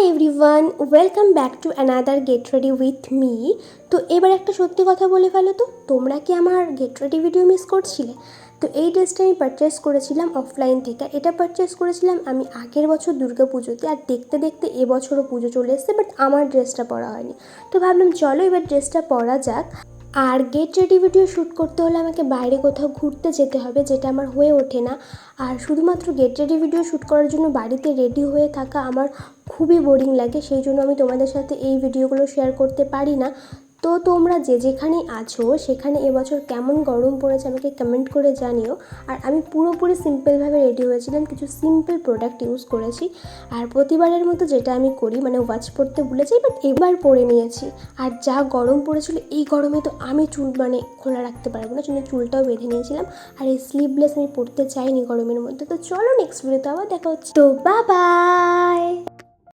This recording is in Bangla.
Everyone, welcome back to another get ready with me. তো এবার একটা সত্যি কথা বলে ফেলো তো, তোমরা কি আমার গেট রেডি ভিডিও মিস করছিলে? তো এই ড্রেসটা আমি পারচেস করেছিলাম অফলাইন থেকে। এটা পারচেস করেছিলাম আমি আগের বছর দুর্গা পুজোতে, আর দেখতে দেখতে এবছরও পুজো চলে এসেছে, বাট আমার ড্রেসটা পরা হয়নি। তো ভাবলাম চলো এবার ড্রেসটা পরা যাক। আর গেট রেডি ভিডিও শ্যুট করতে হলে আমাকে বাইরে কোথাও ঘুরতে যেতে হবে, যেটা আমার হয়ে ওঠে না। আর শুধুমাত্র গেট রেডি ভিডিও শ্যুট করার জন্য বাড়িতে রেডি হয়ে থাকা আমার খুবই বোরিং লাগে, সেই জন্য আমি তোমাদের সাথে এই ভিডিওগুলো শেয়ার করতে পারি না। তো তোমরা যে যেখানেই আছো সেখানে এবছর কেমন গরম পড়েছে আমাকে কমেন্ট করে জানিও। আর আমি পুরোপুরি সিম্পলভাবে রেডি হয়েছিলাম, কিছু সিম্পল প্রোডাক্ট ইউজ করেছি। আর প্রতিবারের মতো যেটা আমি করি, মানে ওয়াচ পরতে ভুলে যাই, বাট এবার পরে নিয়েছি। আর যা গরম পড়েছিল, এই গরমে তো আমি চুল খোলা রাখতে পারবো না, চুলটাও বেঁধে নিয়েছিলাম। আর এই স্লিভলেস আমি পরতে চাইনি গরমের মধ্যে। তো চলো নেক্সট ভিডিওতে আবার দেখা হচ্ছে। তো বাই বাই।